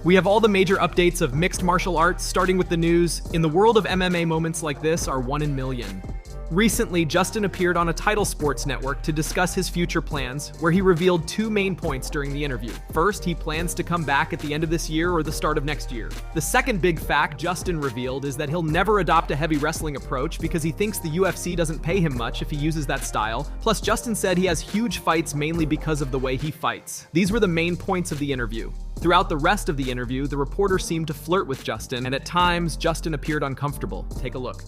We have all the major updates of mixed martial arts, starting with the news. In the world of MMA, moments like this are 1 in a million. Recently, Justin appeared on a Title Sports network to discuss his future plans, where he revealed 2 main points during the interview. First, he plans to come back at the end of this year or the start of next year. The second big fact Justin revealed is that he'll never adopt a heavy wrestling approach because he thinks the UFC doesn't pay him much if he uses that style. Plus, Justin said he has huge fights mainly because of the way he fights. These were the main points of the interview. Throughout the rest of the interview, the reporter seemed to flirt with Justin, and at times, Justin appeared uncomfortable. Take a look.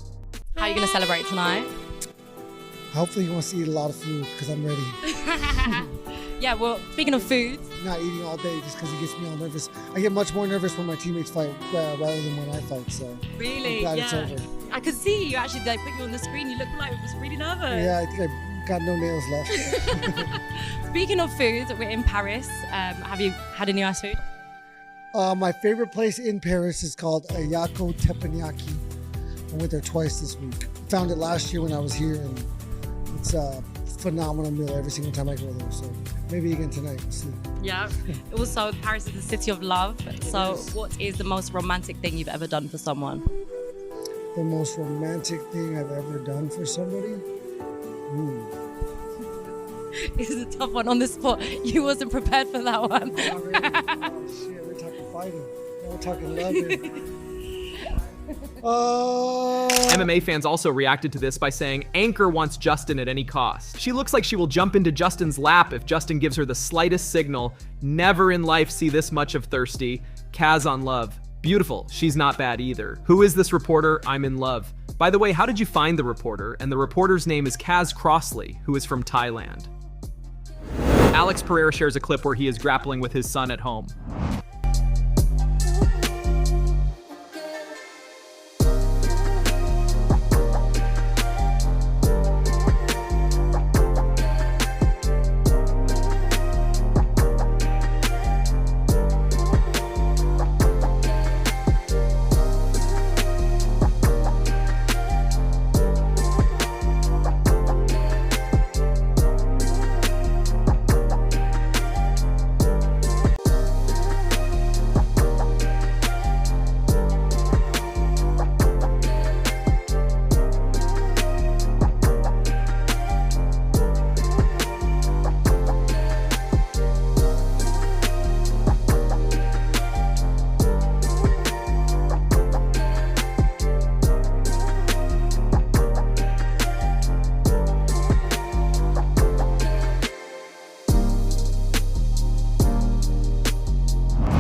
How are you going to celebrate tonight? Hopefully he wants to eat a lot of food because I'm ready. Yeah, well, speaking of food. Not eating all day just because it gets me all nervous. I get much more nervous when my teammates fight rather than when I fight, so really? I'm glad yeah. it's over. I could see you actually, like, put you on the screen. You look like you was really nervous. Yeah, I think I got no nails left. Speaking of food, we're in Paris. Have you had any nice food? My favorite place in Paris is called Ayako Teppanyaki. I went there twice this week. Found it last year when I was here, and it's a phenomenal meal every single time I go there. So maybe again tonight, we'll see. Yeah. Also, Paris is the city of love. So what is the most romantic thing you've ever done for someone? The most romantic thing I've ever done for somebody? This is a tough one on the spot. You wasn't prepared for that one. Oh, shit, we're talking fighting. Now we're talking loving. MMA fans also reacted to this by saying Anchor wants Justin at any cost. She looks like she will jump into Justin's lap if Justin gives her the slightest signal. Never in life see this much of thirsty. Kaz on love. Beautiful. She's not bad either. Who is this reporter? I'm in love. By the way, how did you find the reporter? And the reporter's name is Kaz Crossley, who is from Thailand. Alex Pereira shares a clip where he is grappling with his son at home.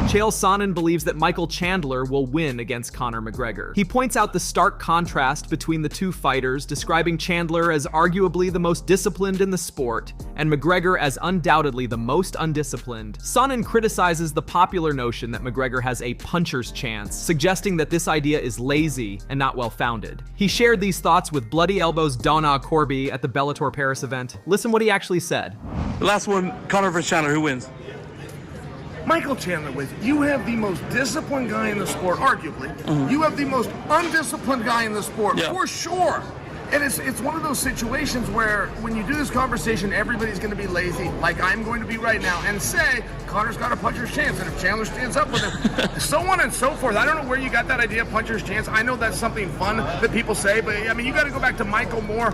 Chael Sonnen believes that Michael Chandler will win against Conor McGregor. He points out the stark contrast between the two fighters, describing Chandler as arguably the most disciplined in the sport, and McGregor as undoubtedly the most undisciplined. Sonnen criticizes the popular notion that McGregor has a puncher's chance, suggesting that this idea is lazy and not well-founded. He shared these thoughts with Bloody Elbows' Donna Colby at the Bellator Paris event. Listen what he actually said. The last one, Conor versus Chandler, who wins? Michael Chandler wins. You have the most disciplined guy in the sport, arguably. You have the most undisciplined guy in the sport, for sure. And it's one of those situations where when you do this conversation, everybody's going to be lazy, like I'm going to be right now, and say, Conor's got a puncher's chance, and if Chandler stands up with him, so on and so forth. I don't know where you got that idea, puncher's chance. I know that's something fun that people say, but I mean, you got to go back to Michael Moore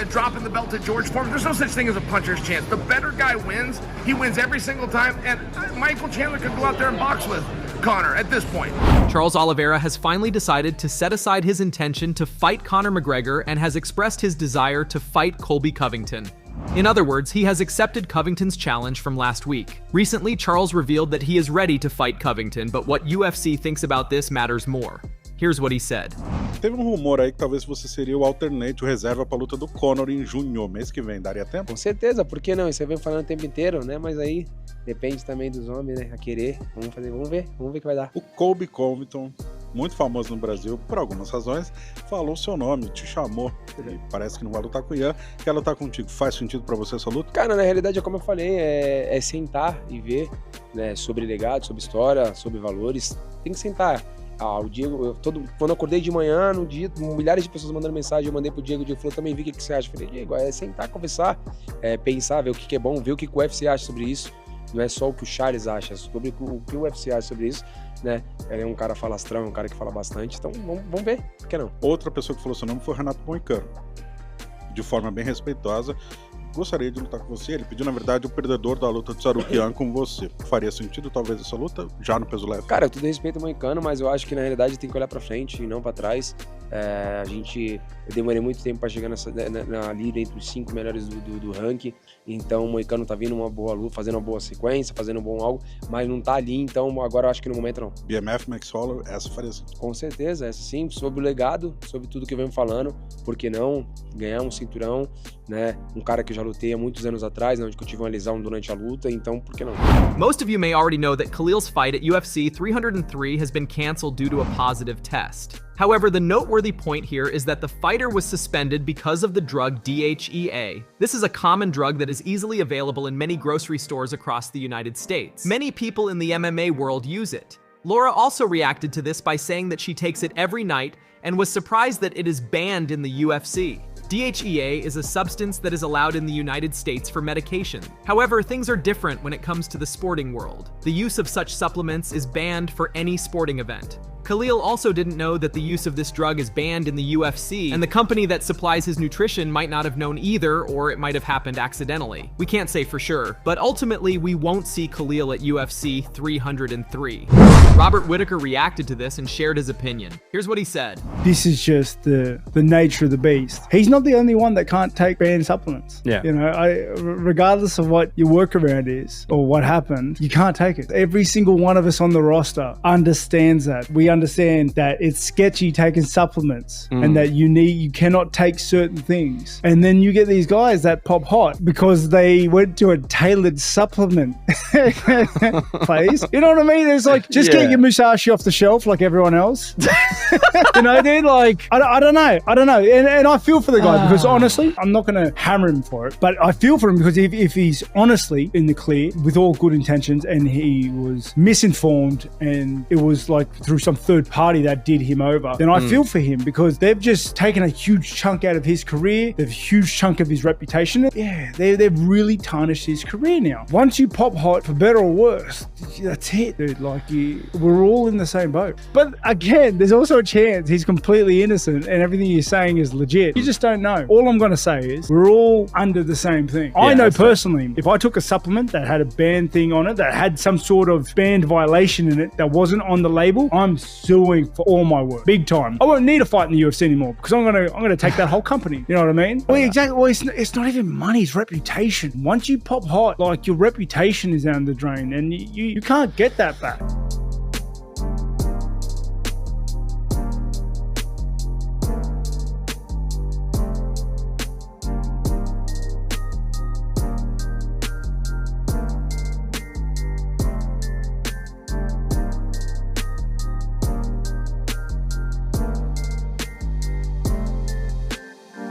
dropping the belt to George Foreman. There's no such thing as a puncher's chance. The better guy wins. He wins every single time, and Michael Chandler could go out there and box with Conor at this point. Charles Oliveira has finally decided to set aside his intention to fight Conor McGregor and has expressed his desire to fight Colby Covington. In other words, he has accepted Covington's challenge from last week. Recently, Charles revealed that he is ready to fight Covington, but what UFC thinks about this matters more. Here's what he said. Teve rumor aí que talvez você seria o alternate, o reserva para a luta do Conor em junho, mês que vem. Daria tempo? Com certeza, por que não? Isso aí vem falando o tempo inteiro, né? Mas aí depende também dos homens, né? A querer. Vamos ver o que vai dar. O Colby Covington, muito famoso no Brasil por algumas razões, falou seu nome, te chamou. E parece que não vai lutar com o Ian, quer lutar contigo. Faz sentido pra você essa luta? Cara, na realidade, como eu falei, é sentar e ver, né, sobre legado, sobre história, sobre valores. Tem que sentar. O Diego, quando eu acordei de manhã, no dia, milhares de pessoas mandando mensagem, eu mandei pro Diego, o Diego falou, também vi o que você acha. Eu falei, Diego, é sentar, conversar, pensar, ver o que é bom, ver o que o UFC acha sobre isso. Não é só o que o Charles acha, sobre o que o UFC acha sobre isso, né? Ele é um cara falastrão, um cara que fala bastante, então vamos ver, por que não? Outra pessoa que falou seu nome foi o Renato Moicano. De forma bem respeitosa, gostaria de lutar com você. Ele pediu, na verdade, o perdedor da luta do Sarukian com você. Faria sentido, talvez, essa luta, já no peso leve? Cara, eu tudo respeito ao Moicano, mas eu acho que, na realidade, tem que olhar pra frente e não pra trás. Eu demorei muito tempo pra chegar na liga entre os 5 melhores do ranking, então o Moicano tá vindo uma boa luta, fazendo uma boa sequência, fazendo um bom algo, mas não tá ali, então agora eu acho que no momento não. BMF, Max Holloway, essa faria sentido? Com certeza, essa sim, sobre o legado, sobre tudo que eu venho falando, por que não ganhar um cinturão, né? Um cara que eu já lutei há muitos anos atrás, onde eu tive uma lesão durante a luta, então por que não? Most of you may already know that Khalil's fight at UFC 303 has been canceled due to a positive test. However, the noteworthy point here is that the fighter was suspended because of the drug DHEA. This is a common drug that is easily available in many grocery stores across the United States. Many people in the MMA world use it. Laura also reacted to this by saying that she takes it every night and was surprised that it is banned in the UFC. DHEA is a substance that is allowed in the United States for medication. However, things are different when it comes to the sporting world. The use of such supplements is banned for any sporting event. Khalil also didn't know that the use of this drug is banned in the UFC, and the company that supplies his nutrition might not have known either, or it might have happened accidentally. We can't say for sure, but ultimately we won't see Khalil at UFC 303. Robert Whittaker reacted to this and shared his opinion. Here's what he said. This is just the nature of the beast. He's not the only one that can't take banned supplements. Yeah. You know, regardless of what your workaround is or what happened, you can't take it. Every single one of us on the roster understands that. We understand that it's sketchy taking supplements and that you cannot take certain things. And then you get these guys that pop hot because they went to a tailored supplement place. You know what I mean? It's like, just get your Musashi off the shelf like everyone else. You know, dude, like, I don't know. And I feel for the guy because honestly, I'm not going to hammer him for it, but I feel for him because if he's honestly in the clear with all good intentions and he was misinformed and it was like through some third party that did him over, then I feel for him because they've just taken a huge chunk out of his career. They've a huge chunk of his reputation. Yeah, they've really tarnished his career now. Once you pop hot, for better or worse, that's it, dude. Like, we're all in the same boat. But again, there's also a chance he's completely innocent and everything you're saying is legit. You just don't know. All I'm going to say is we're all under the same thing. I know personally, if I took a supplement that had a banned thing on it, that had some sort of banned violation in it that wasn't on the label, I'm suing for all my work, big time. I won't need to fight in the UFC anymore because I'm gonna take that whole company. You know what I mean? Well, exactly. Well, it's not even money; it's reputation. Once you pop hot, like, your reputation is down the drain, and you can't get that back.